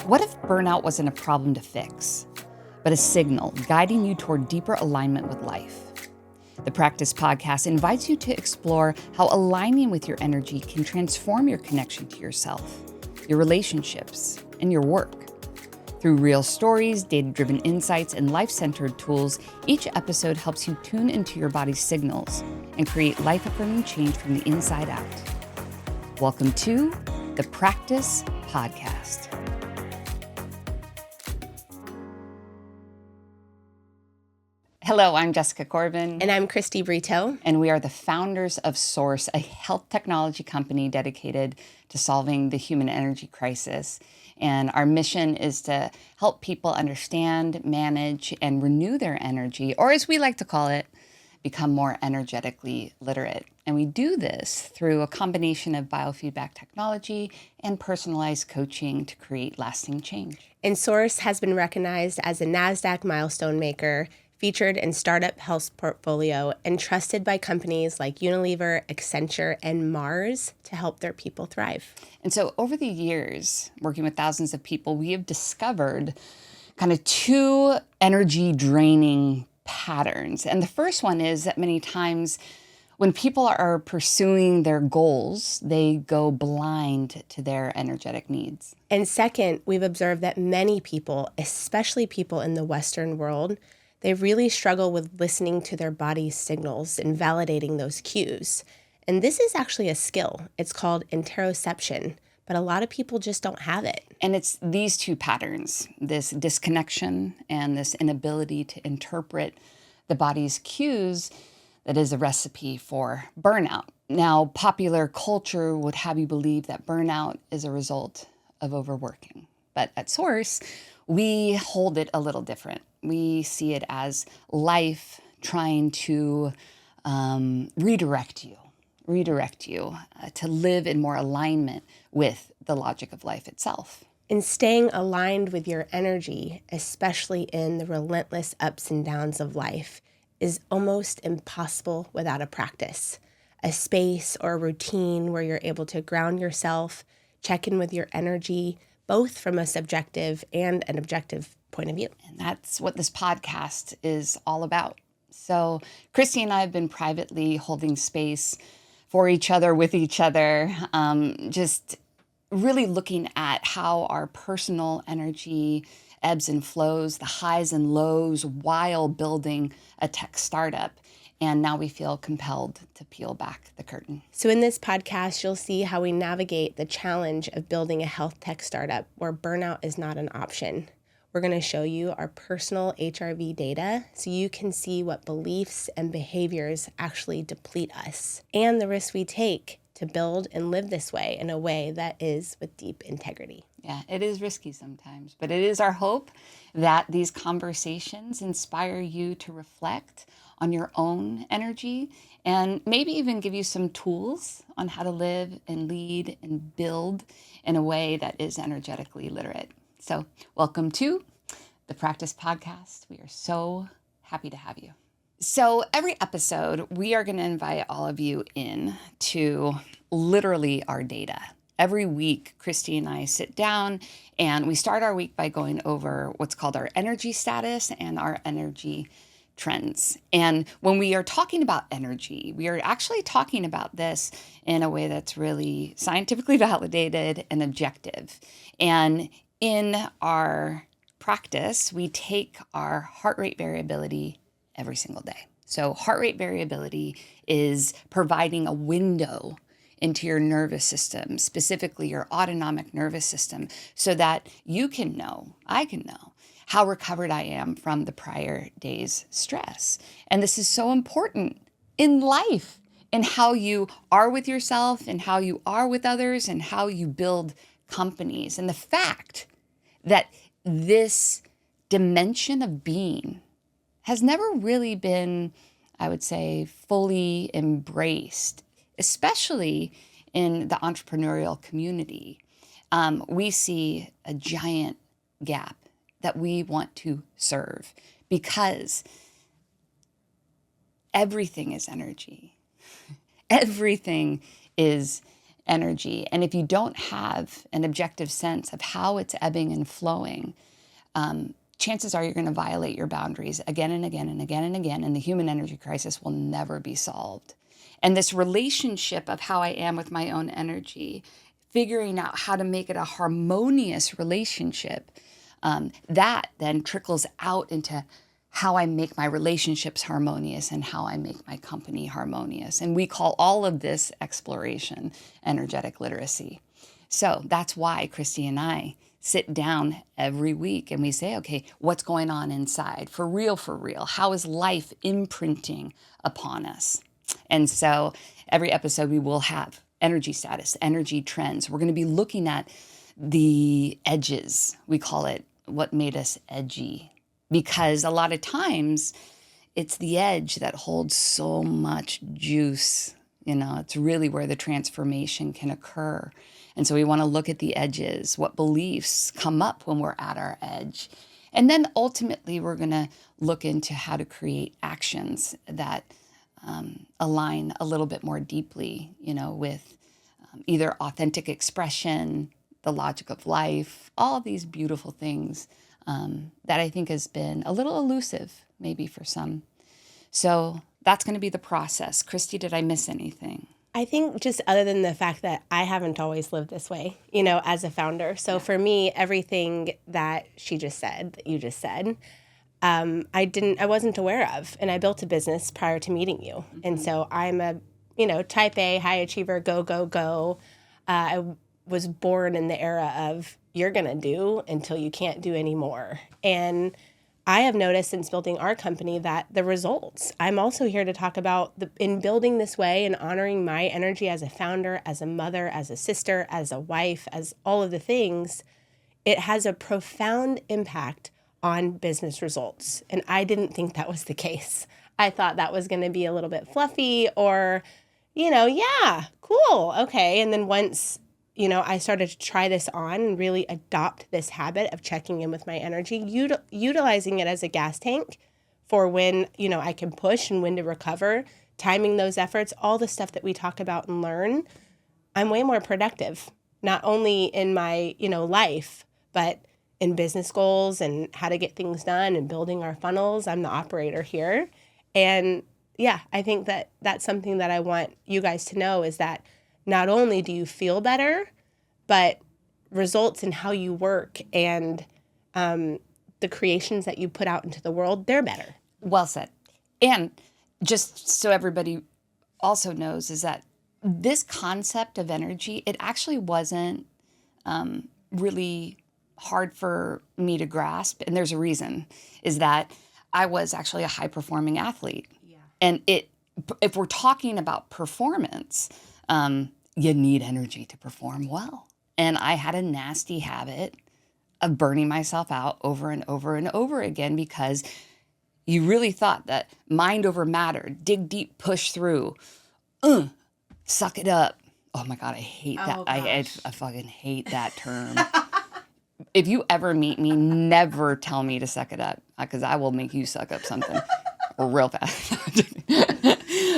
What if burnout wasn't a problem to fix, but a signal guiding you toward deeper alignment with life? The Practice Podcast invites you to explore how aligning with your energy can transform your connection to yourself, your relationships, and your work. Through real stories, data-driven insights, and life-centered tools, each episode helps you tune into your body's signals and create life-affirming change from the inside out. Welcome to the Practice Podcast. Hello, I'm Jessica Corbin. And I'm Kristi Britto. And we are the founders of SORCE, a health technology company dedicated to solving the human energy crisis. And our mission is to help people understand, manage, and renew their energy, or as we like to call it, become more energetically literate. And we do this through a combination of biofeedback technology and personalized coaching to create lasting change. And SORCE has been recognized as a NASDAQ milestone maker, featured in Startup Health Portfolio, and trusted by companies like Unilever, Accenture, and Mars to help their people thrive. And so over the years, working with thousands of people, we have discovered kind of two energy draining patterns. And the first one is that many times when people are pursuing their goals, they go blind to their energetic needs. And second, we've observed that many people, especially people in the Western world, they really struggle with listening to their body's signals and validating those cues. And this is actually a skill. It's called interoception, but a lot of people just don't have it. And it's these two patterns, this disconnection and this inability to interpret the body's cues, that is a recipe for burnout. Now, popular culture would have you believe that burnout is a result of overworking. But at SORCE, we hold it a little different. We see it as life trying to redirect you to live in more alignment with the logic of life itself. And staying aligned with your energy, especially in the relentless ups and downs of life, is almost impossible without a practice, a space or a routine where you're able to ground yourself, check in with your energy, both from a subjective and an objective point of view. And that's what this podcast is all about. So Kristi and I have been privately holding space for each other, with each other, just really looking at how our personal energy ebbs and flows, the highs and lows while building a tech startup. And now we feel compelled to peel back the curtain. So in this podcast, you'll see how we navigate the challenge of building a health tech startup where burnout is not an option. We're going to show you our personal HRV data so you can see what beliefs and behaviors actually deplete us and the risks we take to build and live this way in a way that is with deep integrity. Yeah, it is risky sometimes, but it is our hope that these conversations inspire you to reflect on your own energy and maybe even give you some tools on how to live and lead and build in a way that is energetically literate. So welcome to the Practice Podcast. We are so happy to have you. So every episode, we are going to invite all of you in to literally our data. Every week, Kristi and I sit down and we start our week by going over what's called our energy status and our energy trends. And when we are talking about energy, we are actually talking about this in a way that's really scientifically validated and objective. And in our practice, we take our heart rate variability every single day. So heart rate variability is providing a window into your nervous system, specifically your autonomic nervous system, so that you can know, I can know, how recovered I am from the prior day's stress. And this is so important in life, in how you are with yourself and how you are with others and how you build companies. And the fact that this dimension of being has never really been, I would say, fully embraced, especially in the entrepreneurial community. We see a giant gap that we want to serve because everything is energy. Everything is energy. And if you don't have an objective sense of how it's ebbing and flowing, chances are you're going to violate your boundaries again and again and again and again, and the human energy crisis will never be solved. And this relationship of how I am with my own energy, figuring out how to make it a harmonious relationship, that then trickles out into how I make my relationships harmonious and how I make my company harmonious. And we call all of this exploration, energetic literacy. So that's why Kristi and I sit down every week and we say, okay, what's going on inside? For real, for real. How is life imprinting upon us? And so every episode we will have energy status, energy trends. We're going to be looking at the edges. We call it what made us edgy, because a lot of times it's the edge that holds so much juice. You know, it's really where the transformation can occur. And so we want to look at the edges, what beliefs come up when we're at our edge. And then ultimately, we're going to look into how to create actions that align a little bit more deeply, you know, with either authentic expression, the logic of life, all of these beautiful things that I think has been a little elusive maybe for some. So that's going to be the process. Kristi, did I miss anything? I think just other than the fact that I haven't always lived this way, you know, as a founder. So for me, everything that she just said, that you just said, I wasn't aware of. And I built a business prior to meeting you. Mm-hmm. And so I'm a, you know, type A, high achiever, go, go, go. I was born in the era of you're going to do until you can't do anymore. And I have noticed since building our company that the results, I'm also here to talk about in building this way and honoring my energy as a founder, as a mother, as a sister, as a wife, as all of the things, it has a profound impact on business results. And I didn't think that was the case. I thought that was going to be a little bit fluffy or, you know, yeah, cool, okay. And then once you know, I started to try this on and really adopt this habit of checking in with my energy, utilizing it as a gas tank for when, you know, I can push and when to recover, timing those efforts, all the stuff that we talk about and learn. I'm way more productive, not only in my, you know, life, but in business goals and how to get things done and building our funnels. I'm the operator here. And yeah, I think that that's something that I want you guys to know is that not only do you feel better, but results in how you work and the creations that you put out into the world, they're better. Well said. And just so everybody also knows is that this concept of energy, it actually wasn't really hard for me to grasp. And there's a reason, is that I was actually a high-performing athlete. Yeah. And if we're talking about performance, you need energy to perform well. And I had a nasty habit of burning myself out over and over and over again because you really thought that mind over matter, dig deep, push through, suck it up. Oh my God, I hate that. I fucking hate that term. If you ever meet me, never tell me to suck it up because I will make you suck up something real fast.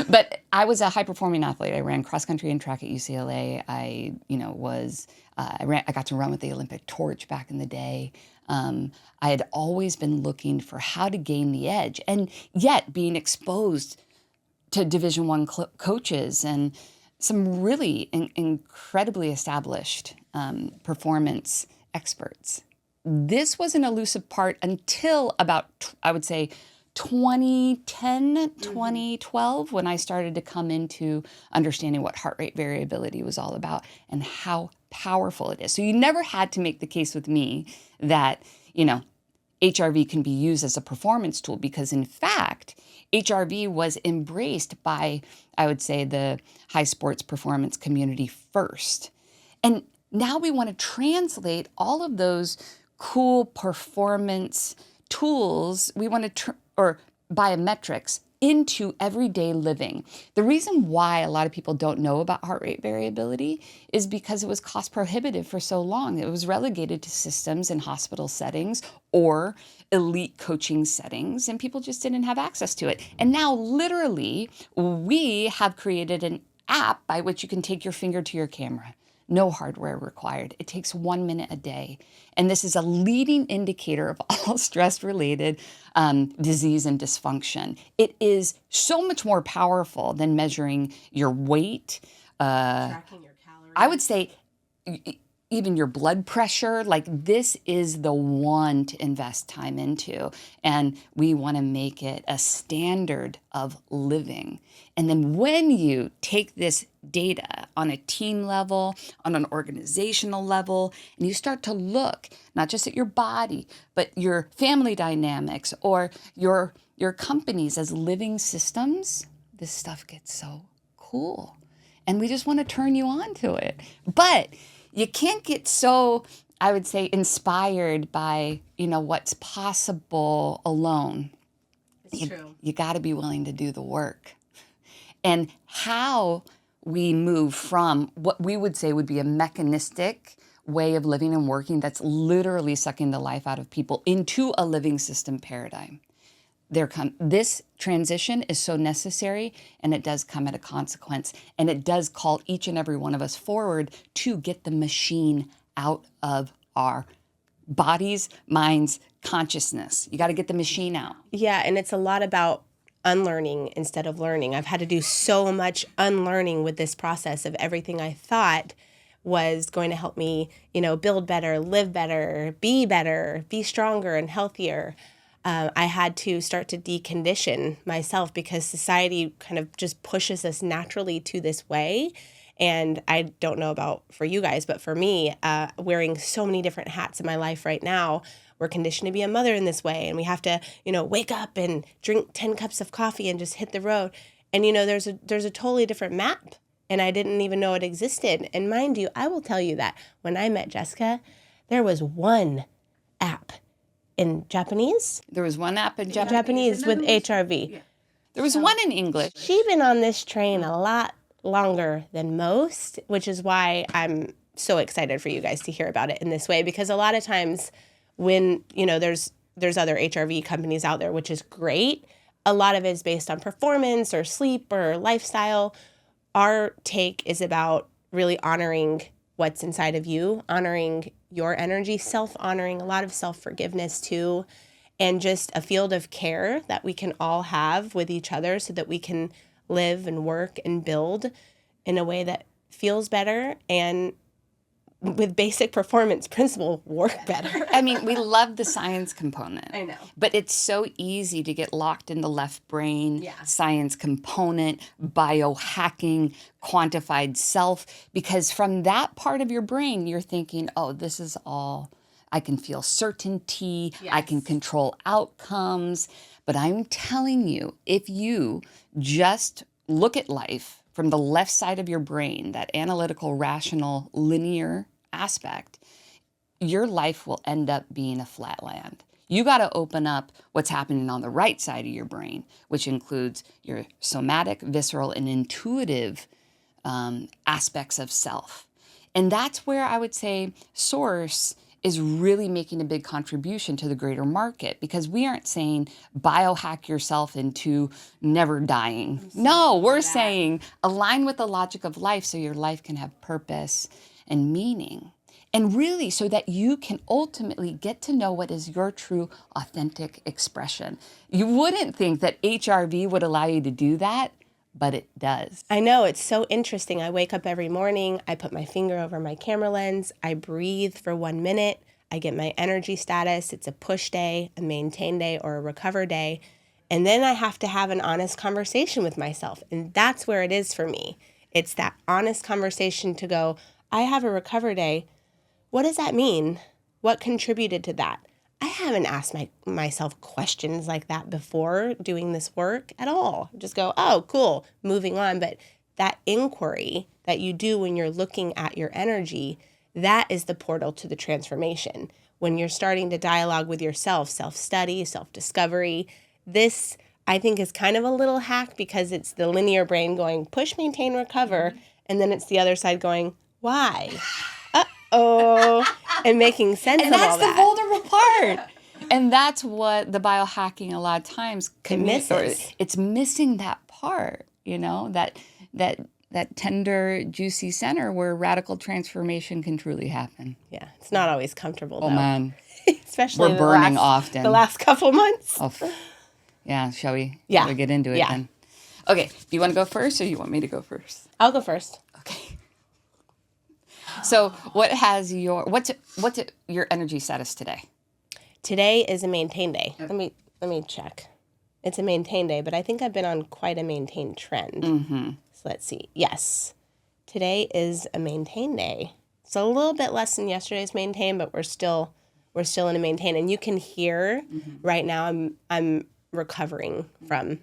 But I was a high-performing athlete. I ran cross-country and track at UCLA. I got to run with the Olympic torch back in the day. I had always been looking for how to gain the edge, and yet being exposed to Division I coaches and some really incredibly established performance experts. This was an elusive part until about, I would say, 2010, 2012, when I started to come into understanding what heart rate variability was all about and how powerful it is. So you never had to make the case with me that, you know, HRV can be used as a performance tool because, in fact, HRV was embraced by, I would say, the high sports performance community first. And now we want to translate all of those cool performance tools, we want to, or biometrics, into everyday living. The reason why a lot of people don't know about heart rate variability is because it was cost prohibitive for so long. It was relegated to systems in hospital settings or elite coaching settings, and people just didn't have access to it. And now, literally, we have created an app by which you can take your finger to your camera. No hardware required. It takes 1 minute a day. And this is a leading indicator of all stress-related disease and dysfunction. It is so much more powerful than measuring your weight. Tracking your calories. I would say even your blood pressure, like this is the one to invest time into. And we want to make it a standard of living. And then when you take this data on a team level, on an organizational level, and you start to look not just at your body, but your family dynamics or your companies as living systems, this stuff gets so cool. And we just want to turn you on to it. But you can't get so, I would say, inspired by, what's possible alone. It's true. You got to be willing to do the work. And how we move from what we would say would be a mechanistic way of living and working that's literally sucking the life out of people into a living system paradigm. This transition is so necessary, and it does come at a consequence, and it does call each and every one of us forward to get the machine out of our bodies, minds, consciousness. You got to get the machine out. Yeah, and it's a lot about unlearning instead of learning. I've had to do so much unlearning with this process of everything I thought was going to help me, build better, live better, be stronger and healthier. I had to start to decondition myself because society kind of just pushes us naturally to this way. And I don't know about for you guys, but for me, wearing so many different hats in my life right now, we're conditioned to be a mother in this way. And we have to, wake up and drink 10 cups of coffee and just hit the road. And, there's a totally different map. And I didn't even know it existed. And mind you, I will tell you that when I met Jessica, there was one app in Japanese. There was one app in Japanese with HRV. Yeah. There was one in English. She's been on this train a lot longer than most, which is why I'm so excited for you guys to hear about it in this way. Because a lot of times when, there's other HRV companies out there, which is great, a lot of it is based on performance or sleep or lifestyle. Our take is about really honoring what's inside of you, honoring your energy, self-honoring, a lot of self-forgiveness too, and just a field of care that we can all have with each other so that we can live and work and build in a way that feels better and with basic performance principle work better. I mean, we love the science component. I know. But it's so easy to get locked in the left brain, science component, biohacking, quantified self, because from that part of your brain, you're thinking, oh, this is all, I can feel certainty, I can control outcomes. But I'm telling you, if you just look at life from the left side of your brain, that analytical, rational, linear aspect, your life will end up being a flatland. You got to open up what's happening on the right side of your brain, which includes your somatic, visceral, and intuitive aspects of self. And that's where I would say SORCE is really making a big contribution to the greater market, because we aren't saying biohack yourself into never dying. No, we're saying align with the logic of life so your life can have purpose and meaning. And really so that you can ultimately get to know what is your true authentic expression. You wouldn't think that HRV would allow you to do that, but it does. I know, it's so interesting. I wake up every morning, I put my finger over my camera lens, I breathe for 1 minute, I get my energy status. It's a push day, a maintain day, or a recover day. And then I have to have an honest conversation with myself. And that's where it is for me. It's that honest conversation to go, I have a recover day. What does that mean? What contributed to that? I haven't asked myself questions like that before doing this work at all. Just go, oh, cool, moving on. But that inquiry that you do when you're looking at your energy, that is the portal to the transformation. When you're starting to dialogue with yourself, self-study, self-discovery, this, I think, is kind of a little hack because it's the linear brain going push, maintain, recover, and then it's the other side going, why? Uh-oh, and making sense of all that. And that's the vulnerable part. And that's what the biohacking a lot of times misses. It's missing that part, that that tender, juicy center where radical transformation can truly happen. Yeah, it's not always comfortable, Oh, though. man. Especially We're burning often. the last couple months. Oh, yeah, shall we? Yeah. Shall we get into it Yeah. then? Okay, do you want to go first or you want me to go first? I'll go first. Okay. So what's your energy status today? Today is a maintain day. Let me check. It's a maintain day, but I think I've been on quite a maintain trend. Mm-hmm. So let's see. Yes, today is a maintain day. So a little bit less than yesterday's maintain, but we're still in a maintain. And you can hear right now I'm recovering from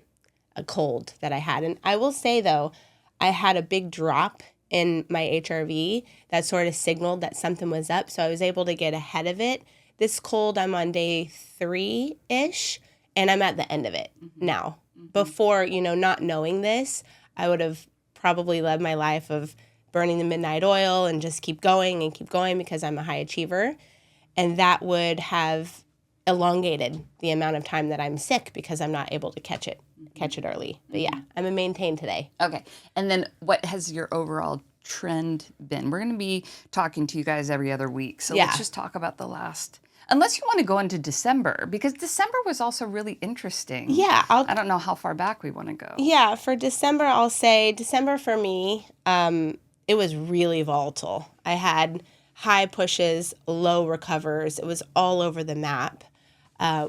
a cold that I had. And I will say though, I had a big drop in my HRV that sort of signaled that something was up. So I was able to get ahead of it. This cold, I'm on day 3-ish, and I'm at the end of it now. Before, not knowing this, I would have probably led my life of burning the midnight oil and just keep going because I'm a high achiever. And that would have elongated the amount of time that I'm sick because I'm not able to catch it early. But yeah, I'm a maintain today. Okay. And then what has your overall trend been? We're going to be talking to you guys every other week. So let's just talk about the last, unless you want to go into December, because December was also really interesting. Yeah. I don't know how far back we want to go. Yeah. For December, I'll say December for me, it was really volatile. I had high pushes, low recovers. It was all over the map,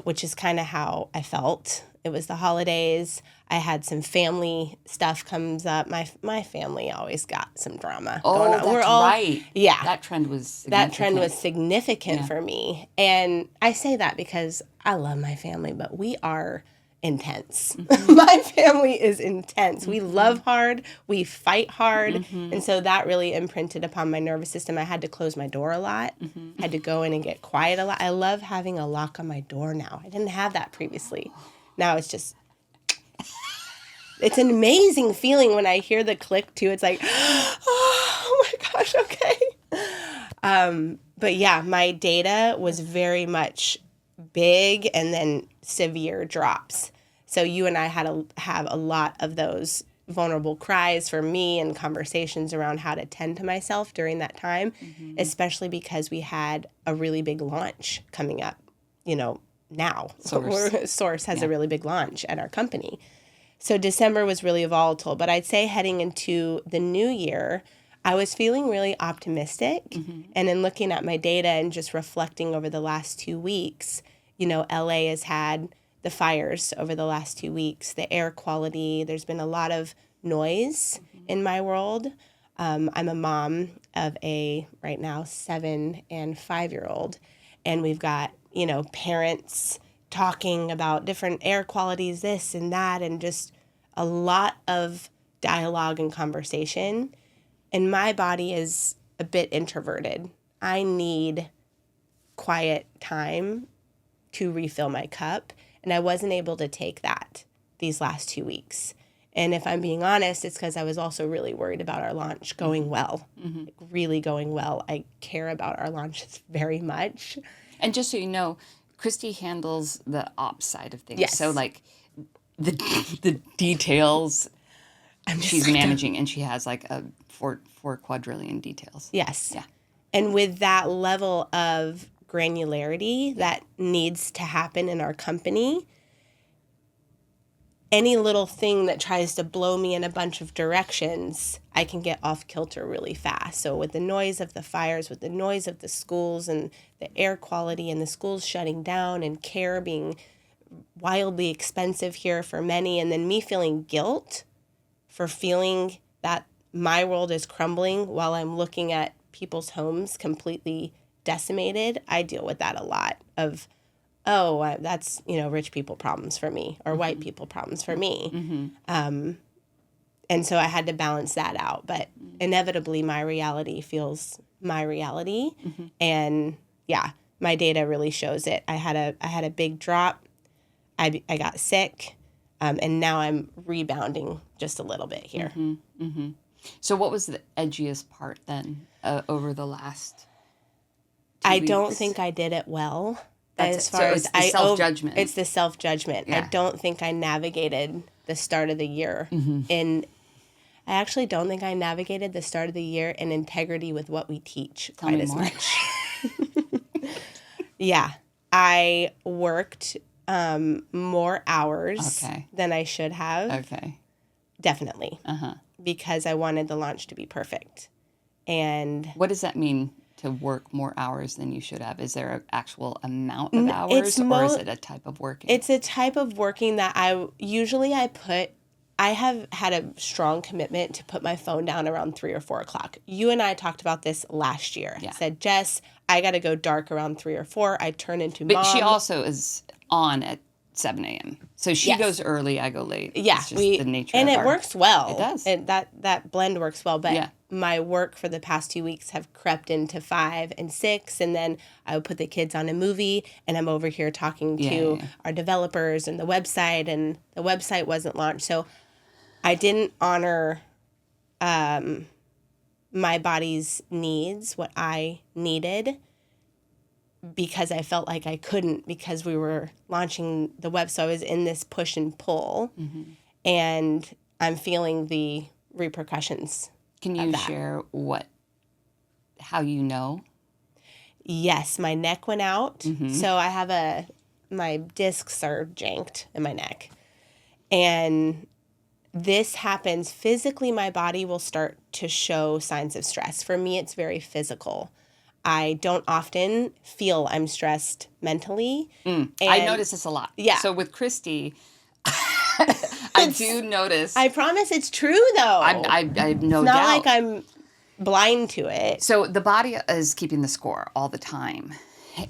which is kind of how I felt. It was the holidays. I had some family stuff comes up. My family always got some drama going on. That's right. Yeah. That trend was significant. significant for me. And I say that because I love my family, but we are intense. My family is intense. We love hard. We fight hard. And so that really imprinted upon my nervous system. I had to close my door a lot. I had to go in and get quiet a lot. I love having a lock on my door now. I didn't have that previously. Now it's just, it's an amazing feeling when I hear the click too. It's like, oh my gosh, okay. But yeah, my data was very much big and then severe drops. So you and I had have a lot of those vulnerable cries for me and conversations around how to tend to myself during that time, especially because we had a really big launch coming up, now. SORCE has a really big launch at our company. So December was really volatile, but I'd say heading into the new year, I was feeling really optimistic. And in looking at my data and just reflecting over the last 2 weeks, LA has had the fires over the last 2 weeks, the air quality. There's been a lot of noise in my world. I'm a mom of a, right now, 7 and 5-year-old. And we've got, parents talking about different air qualities, this and that, and just a lot of dialogue and conversation. And my body is a bit introverted. I need quiet time to refill my cup. And I wasn't able to take that these last 2 weeks. And if I'm being honest, it's because I was also really worried about our launch going well, really going well. I care about our launches very much. And just so you know, Kristi handles the ops side of things. Yes. So like the details she's managing, and she has like a 4 quadrillion details. Yes. Yeah. And with that level of granularity that needs to happen in our company, any little thing that tries to blow me in a bunch of directions, I can get off kilter really fast. So with the noise of the fires, with the noise of the schools and the air quality and the schools shutting down and care being wildly expensive here for many, and then me feeling guilt for feeling that my world is crumbling while I'm looking at people's homes completely decimated, I deal with that a lot of, that's, rich people problems for me or white people problems for me. And so I had to balance that out. But inevitably, my reality feels my reality. And yeah, my data really shows it. I had a big drop. I got sick. And now I'm rebounding just a little bit here. So what was the edgiest part then over the last 2 I weeks? don't think I did it well. It's the self-judgment. It's the self-judgment. Yeah. I don't think I navigated the start of the year I actually don't think I navigated the start of the year in integrity with what we teach quite as much. Yeah. I worked more hours than I should have. Okay. Definitely. Because I wanted the launch to be perfect. And what does that mean, to work more hours than you should have? Is there an actual amount of hours, or is it a type of working? It's a type of working that I have had a strong commitment to put my phone down around 3 or 4 o'clock. You and I talked about this last year. Yeah. I said, Jess, I got to go dark around 3 or 4. I turn into mom. But she also is on at 7 a.m. So she goes early, I go late. Yeah. It's just the nature and of it works well. It does. And that blend works well. But my work for the past 2 weeks have crept into 5 and 6. And then I would put the kids on a movie, and I'm over here talking to our developers and the website, and the website wasn't launched. So I didn't honor my body's needs, what I needed, because I felt like I couldn't, because we were launching the web. So I was in this push and pull, and I'm feeling the repercussions. Can you share how you know? Yes, my neck went out. So I have my discs are janked in my neck. And this happens physically. My body will start to show signs of stress. For me, it's very physical. I don't often feel I'm stressed mentally. I notice this a lot. Yeah. So with Kristi, I do notice. I promise it's true, though. I have no doubt. It's not like I'm blind to it. So the body is keeping the score all the time.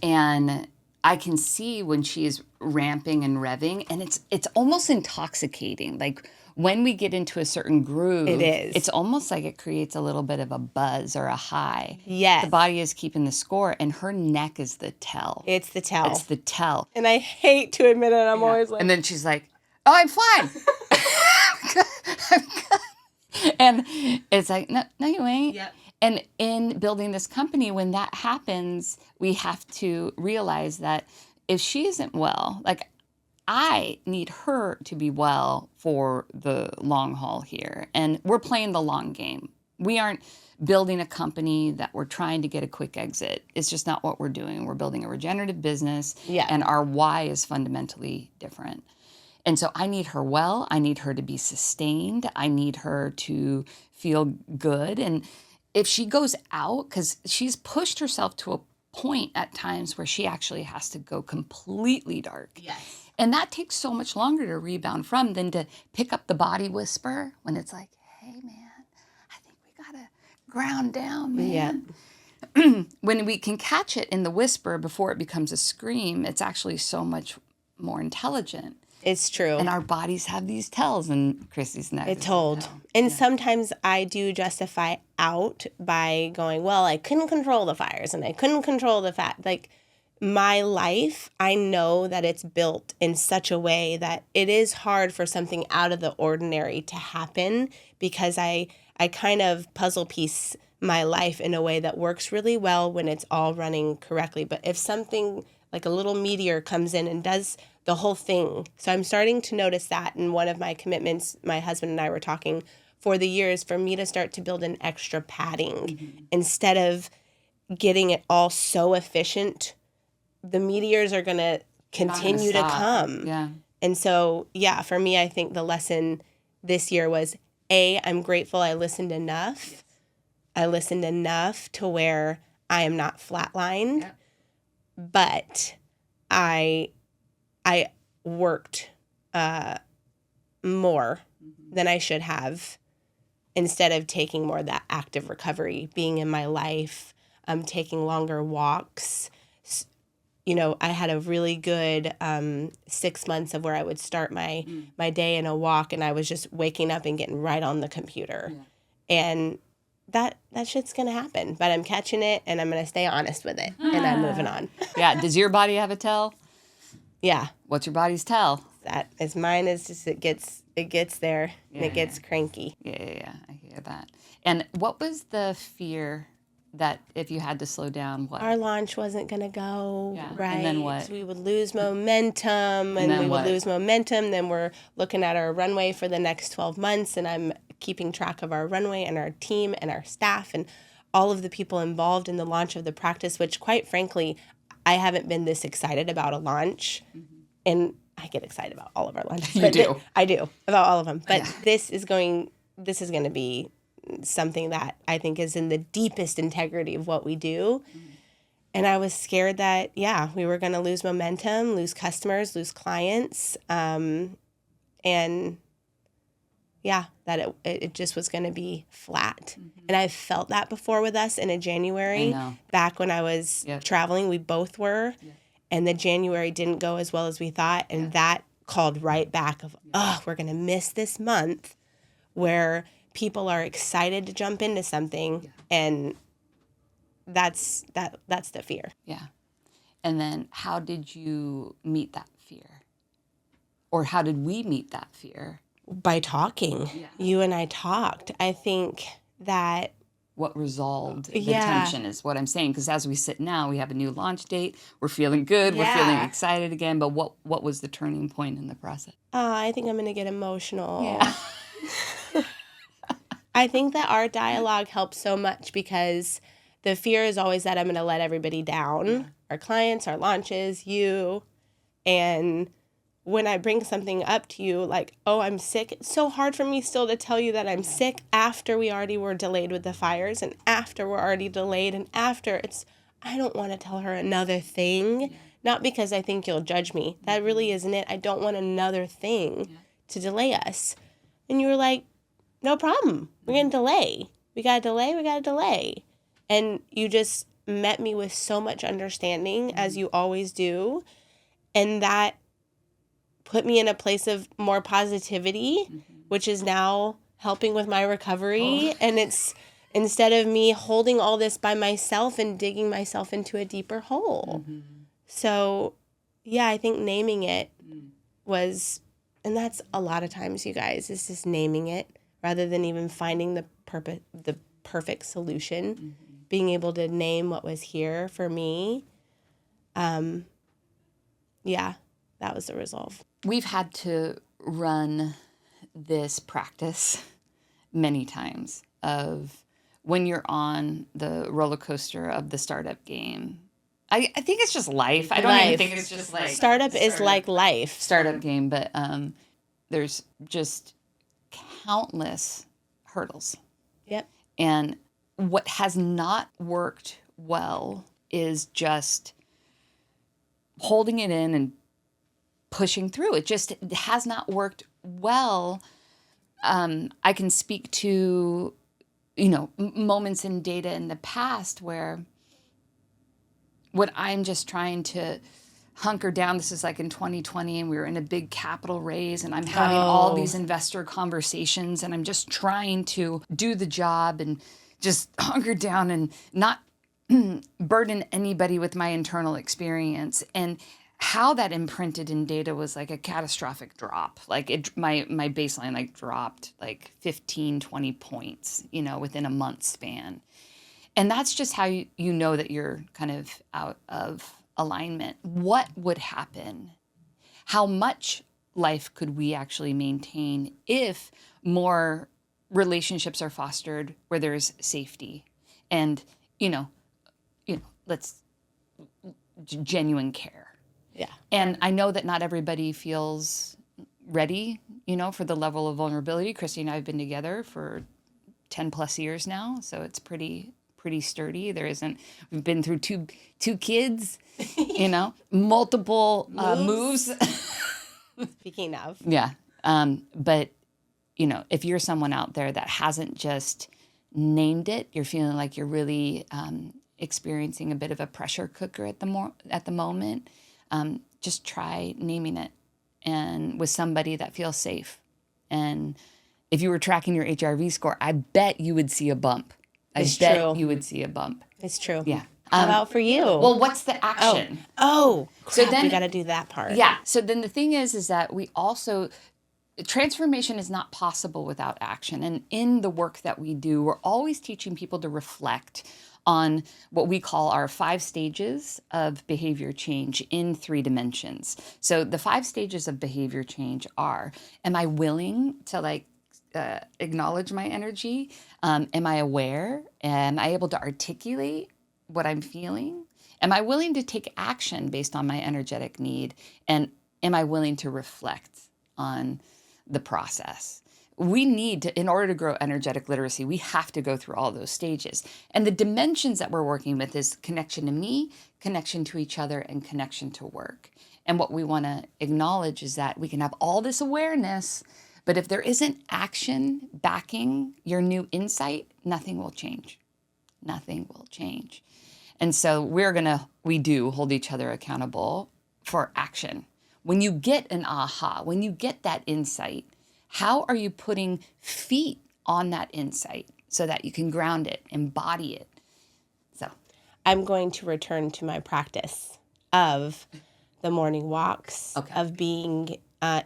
And I can see when she is ramping and revving, and it's almost intoxicating. Like, when we get into a certain groove, it is. It's almost like it creates a little bit of a buzz or a high. Yes. The body is keeping the score, and her neck is the tell. It's the tell. It's the tell. And I hate to admit it. I'm always like... And then she's like, oh, I'm fine. I'm good. And it's like, no, you ain't. Yep. And in building this company, when that happens, we have to realize that if she isn't well, like, I need her to be well for the long haul here. And we're playing the long game. We aren't building a company that we're trying to get a quick exit. It's just not what we're doing. We're building a regenerative business, and our why is fundamentally different. And so I need her well. I need her to be sustained. I need her to feel good. And if she goes out, because she's pushed herself to a point at times where she actually has to go completely dark. Yes. And that takes so much longer to rebound from than to pick up the body whisper when it's like, hey, man, I think we got to ground down, man. Yeah. When we can catch it in the whisper before it becomes a scream, it's actually so much more intelligent. It's true. And our bodies have these tells, and Kristi's neck. It told. And sometimes I do justify out by going, well, I couldn't control the fires and I couldn't control the fat. Like, my life, I know that it's built in such a way that it is hard for something out of the ordinary to happen, because I kind of puzzle piece my life in a way that works really well when it's all running correctly. But if something like a little meteor comes in and does the whole thing. So I'm starting to notice that. And one of my commitments, my husband and I were talking for the years, for me to start to build an extra padding instead of getting it all so efficient. The meteors are going to continue to come. Yeah. And so, for me, I think the lesson this year was, I'm grateful I listened enough. I listened enough to where I am not flatlined, but I worked more than I should have, instead of taking more of that active recovery, being in my life, taking longer walks. You know, I had a really good 6 months of where I would start my day in a walk, and I was just waking up and getting right on the computer. Yeah. And that shit's going to happen. But I'm catching it, and I'm going to stay honest with it, and I'm moving on. Yeah. Does your body have a tell? Yeah. What's your body's tell? That is mine. Is just it gets there, and it gets cranky. Yeah. I hear that. And what was the fear that if you had to slow down, what? Our launch wasn't going to go right. And then what? We would lose momentum, and we would lose momentum. Then we're looking at our runway for the next 12 months, and I'm keeping track of our runway and our team and our staff and all of the people involved in the launch of the practice, which quite frankly, I haven't been this excited about a launch. And I get excited about all of our launches. You do. I do, about all of them. But this is going to be something that I think is in the deepest integrity of what we do. And I was scared that, we were going to lose momentum, lose customers, lose clients. That it just was going to be flat. And I felt that before with us in a January. Back when I was traveling, we both were. And the January didn't go as well as we thought. And that called right back of, we're going to miss this month where people are excited to jump into something. And that's the fear. Yeah. And then how did you meet that fear? Or how did we meet that fear? By talking. You and I talked. I think that what resolved the tension is what I'm saying. Because as we sit now, we have a new launch date. We're feeling good. We're feeling excited again. But what was the turning point in the process? I think I'm going to get emotional. Yeah. I think that our dialogue helps so much because the fear is always that I'm going to let everybody down. Our clients, our launches, you. And when I bring something up to you, like, I'm sick, it's so hard for me still to tell you that I'm sick after we already were delayed with the fires and after we're already delayed and after I don't want to tell her another thing, not because I think you'll judge me. That really isn't it. I don't want another thing to delay us. And you were like, no problem. We're going to delay. We got to delay. And you just met me with so much understanding, as you always do. And that put me in a place of more positivity, which is now helping with my recovery. And it's instead of me holding all this by myself and digging myself into a deeper hole. So, I think naming it was, and that's a lot of times, you guys, is just naming it rather than even finding the perfect solution. Being able to name what was here for me. That was the resolve. We've had to run this practice many times of when you're on the roller coaster of the startup game. I think it's just life. I don't even think it's just like... Startup is like life. Startup game, but there's just countless hurdles. Yep. And what has not worked well is just holding it in and pushing through. It just has not worked well. I can speak to, moments in data in the past where when I'm just trying to hunker down, this is like in 2020 and we were in a big capital raise and I'm having all these investor conversations and I'm just trying to do the job and just hunker down and not burden anybody with my internal experience. And how that imprinted in data was like a catastrophic drop. Like my baseline dropped 15, 20 points, within a month span. And that's just how you know that you're kind of out of alignment. What would happen? How much life could we actually maintain if more relationships are fostered where there's safety and, let's genuine care. Yeah. And I know that not everybody feels ready, for the level of vulnerability. Kristi and I have been together for 10 plus years now. So it's pretty sturdy. We've been through two kids, multiple moves. Speaking of. Yeah. But, if you're someone out there that hasn't just named it, you're feeling like you're really experiencing a bit of a pressure cooker at the moment, just try naming it and with somebody that feels safe. And if you were tracking your HRV score, I bet you would see a bump. It's true. You would see a bump. It's true. Yeah. How about for you? Well, what's the action? Oh, crap, so then we got to do that part. Yeah. So then the thing is that we also, transformation is not possible without action. And in the work that we do, we're always teaching people to reflect on what we call our 5 stages of behavior change in 3 dimensions. So the 5 stages of behavior change are, am I willing to acknowledge my energy? Am I aware? Am I able to articulate what I'm feeling? Am I willing to take action based on my energetic need? And am I willing to reflect on the process? We need to, in order to grow energetic literacy, we have to go through all those stages. And the dimensions that we're working with is connection to me, connection to each other, and connection to work. And what we want to acknowledge is that we can have all this awareness, but if there isn't action backing your new insight, nothing will change. Nothing will change. And so we do hold each other accountable for action. When you get an aha, when you get that insight, how are you putting feet on that insight so that you can ground it, embody it? So I'm going to return to my practice of the morning walks, of being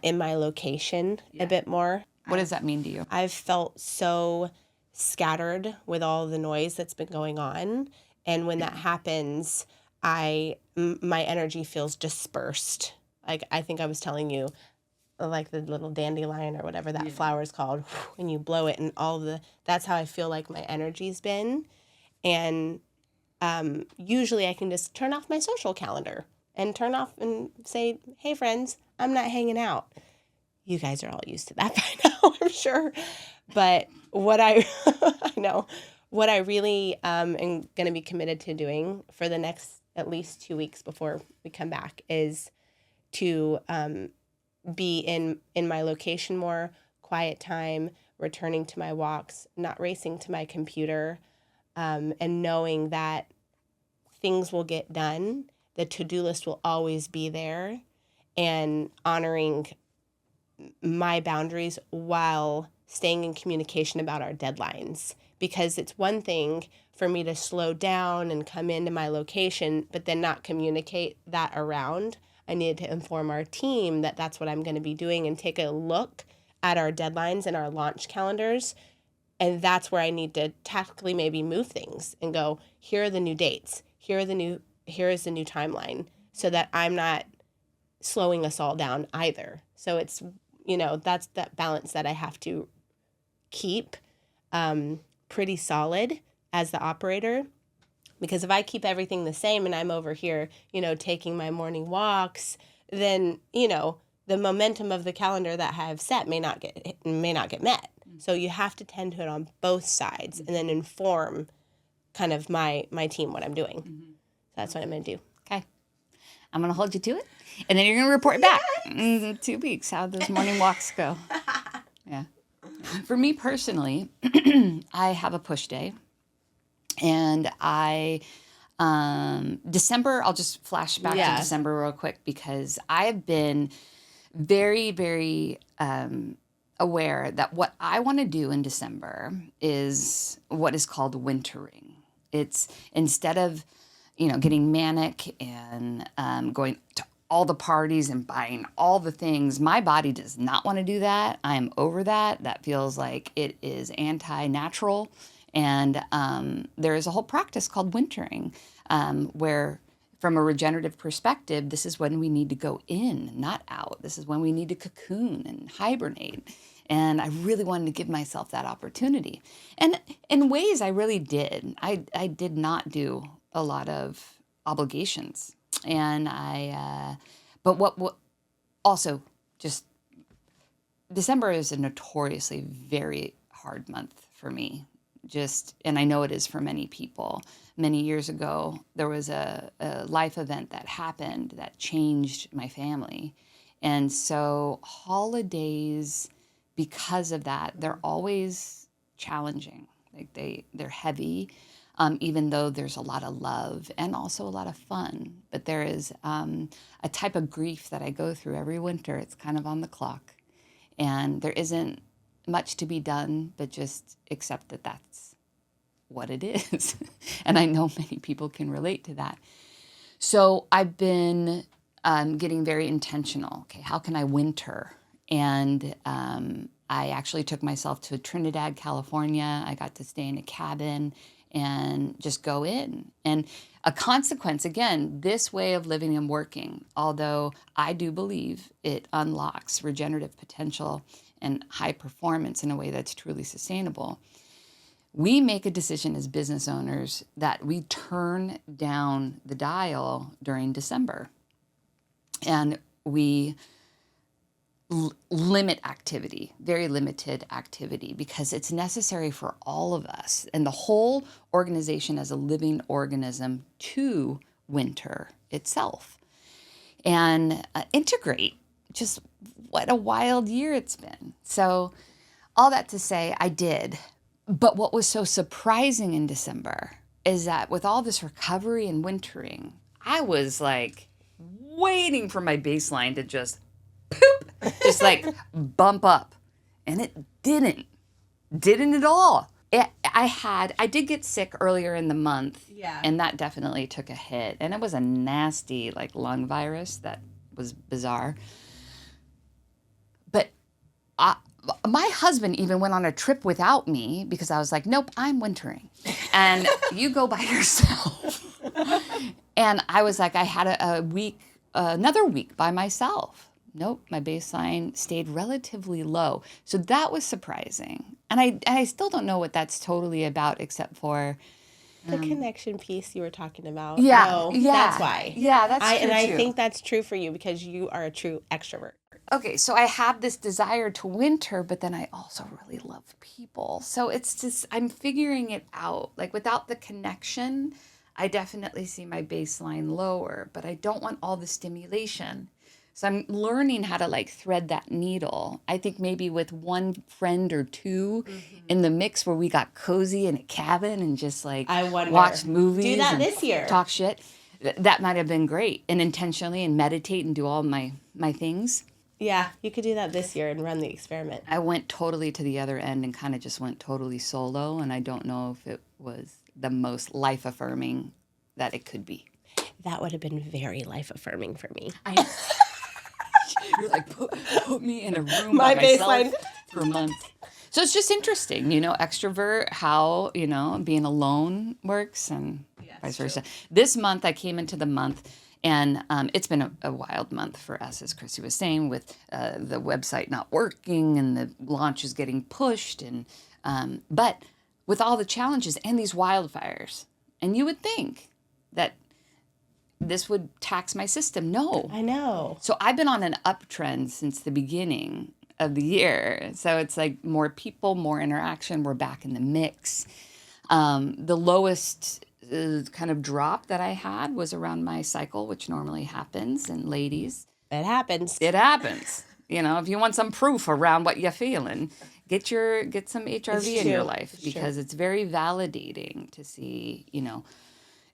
in my location a bit more. What does that mean to you? I've felt so scattered with all the noise that's been going on. And when that happens, my energy feels dispersed. Like I think I was telling you, like the little dandelion or whatever that flower is called, and you blow it and that's how I feel like my energy's been. And usually I can just turn off my social calendar and turn off and say, hey friends, I'm not hanging out. You guys are all used to that by now, I'm sure. But what I know, what I really am going to be committed to doing for the next at least 2 weeks before we come back is to be in my location more, quiet time, returning to my walks, not racing to my computer, and knowing that things will get done. The to-do list will always be there, and honoring my boundaries while staying in communication about our deadlines. Because it's one thing for me to slow down and come into my location, but then not communicate that around. I needed to inform our team that that's what I'm going to be doing and take a look at our deadlines and our launch calendars. And that's where I need to tactically maybe move things and go, here are the new dates. Here is the new timeline, so that I'm not slowing us all down either. So it's, that's that balance that I have to keep pretty solid as the operator. Because if I keep everything the same and I'm over here, taking my morning walks, then, the momentum of the calendar that I have set may not get met. So you have to tend to it on both sides and then inform kind of my team what I'm doing. So that's what I'm going to do. Okay. I'm going to hold you to it. And then you're going to report back in 2 weeks how those morning walks go. Yeah. For me personally, I have a push day. And December, I'll just flash back to December real quick, because I've been very, very aware that what I want to do in December is what is called wintering. It's instead of, getting manic and going to all the parties and buying all the things, my body does not want to do that. I'm over that. That feels like it is anti-natural. And there is a whole practice called wintering, where from a regenerative perspective, this is when we need to go in, not out. This is when we need to cocoon and hibernate. And I really wanted to give myself that opportunity. And in ways I really did. I did not do a lot of obligations. And but what also just, December is a notoriously very hard month for me. And I know it is for many people. Many years ago, there was a life event that happened that changed my family. And so holidays, because of that, they're always challenging. Like they're heavy, even though there's a lot of love and also a lot of fun. But there is a type of grief that I go through every winter. It's kind of on the clock. And there isn't much to be done, but just accept that that's what it is. And I know many people can relate to that. So I've been getting very intentional. Okay, how can I winter? And I actually took myself to Trinidad, California. I got to stay in a cabin and just go in. And a consequence, again, this way of living and working, although I do believe it unlocks regenerative potential and high performance in a way that's truly sustainable, we make a decision as business owners that we turn down the dial during December. And we limit activity, very limited activity, because it's necessary for all of us and the whole organization as a living organism to winter itself and integrate. Just what a wild year it's been. So all that to say, I did. But what was so surprising in December is that with all this recovery and wintering, I was like waiting for my baseline to just poop, just like bump up. And it didn't at all. I did get sick earlier in the month. Yeah. And that definitely took a hit. And it was a nasty like lung virus that was bizarre. But my husband even went on a trip without me because I was like, nope, I'm wintering. And you go by yourself. And I was like, I had another week by myself. Nope, my baseline stayed relatively low. So that was surprising. And I still don't know what that's totally about, except for the connection piece you were talking about. Yeah, Oh, yeah. That's why. Yeah, that's true. And I too. think that's true for you because you are a true extrovert. Okay, so I have this desire to winter, but then I also really love people. So it's just, I'm figuring it out. Like without the connection, I definitely see my baseline lower, but I don't want all the stimulation. So I'm learning how to like thread that needle. I think maybe with one friend or two in the mix where we got cozy in a cabin and just like I wonder. watched movies. Do that and this year. Talk shit. That might have been great. And intentionally and meditate and do all my things. Yeah, you could do that this year and run the experiment. I went totally to the other end and kind of just went totally solo. And I don't know if it was the most life-affirming that it could be. That would have been very life-affirming for me. You're like, put me in a room My by myself baseline. for months. So it's just interesting, extrovert, how, being alone works and vice versa. This month, I came into the month, and it's been a wild month for us, as Kristi was saying, with the website not working and the launches getting pushed. But with all the challenges and these wildfires, and you would think that this would tax my system. No. I know. So I've been on an uptrend since the beginning of the year. So it's like more people, more interaction. We're back in the mix. The lowest kind of drop that I had was around my cycle, which normally happens. And ladies, It happens. it happens. If you want some proof around what you're feeling, get some HRV in your life because it's very validating to see,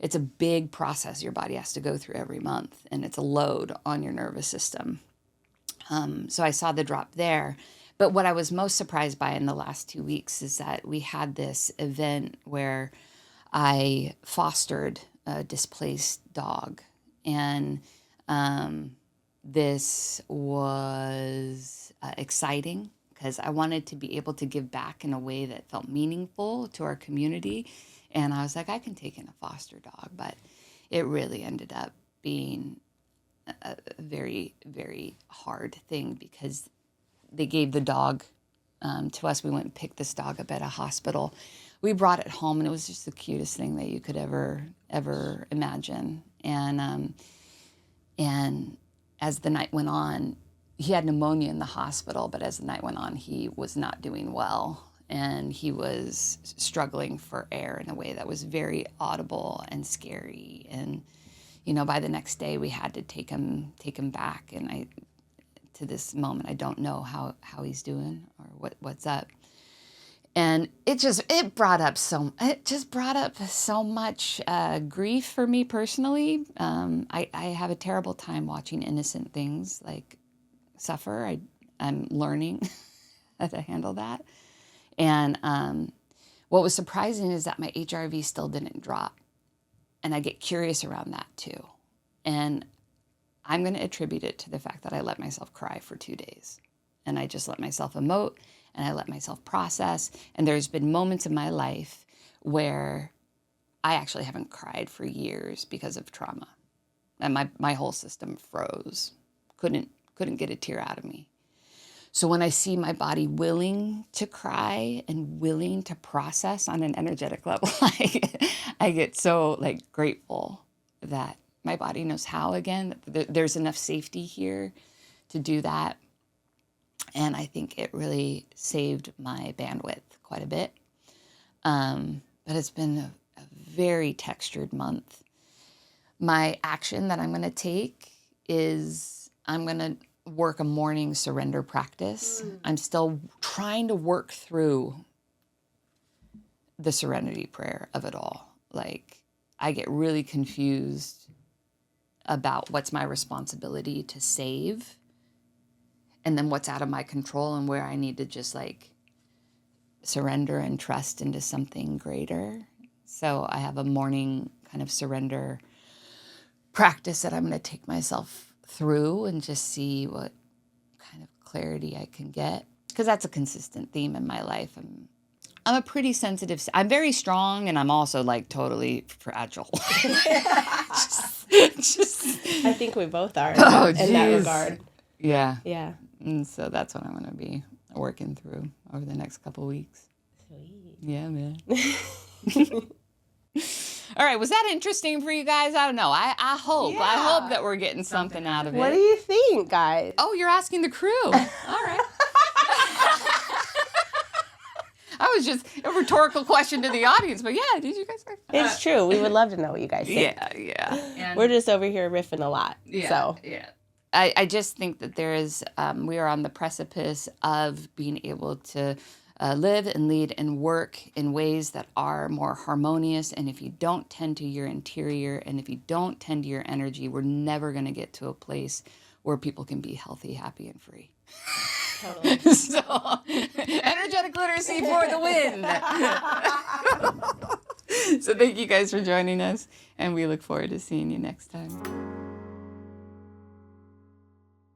it's a big process your body has to go through every month, and it's a load on your nervous system. So I saw the drop there. But what I was most surprised by in the last 2 weeks is that we had this event where I fostered a displaced dog. And this was exciting because I wanted to be able to give back in a way that felt meaningful to our community. And I was like, I can take in a foster dog, but it really ended up being a very, very hard thing because they gave the dog to us. We went and picked this dog up at a hospital. We brought it home, and it was just the cutest thing that you could ever imagine. And as the night went on, he had pneumonia in the hospital, but as the night went on, he was not doing well. And he was struggling for air in a way that was very audible and scary. And, by the next day we had to take him back. And to this moment, I don't know how he's doing or what's up. And it just brought up so much grief for me personally. I have a terrible time watching innocent things like suffer. I'm learning how to handle that. And what was surprising is that my HRV still didn't drop. And I get curious around that too. And I'm going to attribute it to the fact that I let myself cry for 2 days. And I just let myself emote and I let myself process. And there's been moments in my life where I actually haven't cried for years because of trauma. And my whole system froze. Couldn't get a tear out of me. So when I see my body willing to cry and willing to process on an energetic level, I get so like grateful that my body knows how again. There's enough safety here to do that. And I think it really saved my bandwidth quite a bit. But it's been a very textured month. My action that I'm going to take is I'm going to work a morning surrender practice. I'm still trying to work through the serenity prayer of it all. Like, I get really confused about what's my responsibility to save and then what's out of my control and where I need to just like surrender and trust into something greater. So I have a morning kind of surrender practice that I'm going to take myself through and just see what kind of clarity I can get. Because that's a consistent theme in my life. I'm a pretty sensitive, I'm very strong, and I'm also like totally fragile. I think we both are in that regard. Yeah. Yeah. And so that's what I'm going to be working through over the next couple weeks. Sweet. Yeah, man. All right, was that interesting for you guys? I don't know. I hope. Yeah. I hope that we're getting something out of it. What do you think, guys? Oh, you're asking the crew. All right. I was just a rhetorical question to the audience, but yeah, did you guys? It's true. We would love to know what you guys think. Yeah. And We're just over here riffing a lot. yeah, So yeah. I just think that there is, we are on the precipice of being able to live and lead and work in ways that are more harmonious. And if you don't tend to your interior and if you don't tend to your energy, we're never going to get to a place where people can be healthy, happy, and free. totally. So, energetic literacy for the win. So thank you guys for joining us, and we look forward to seeing you next time.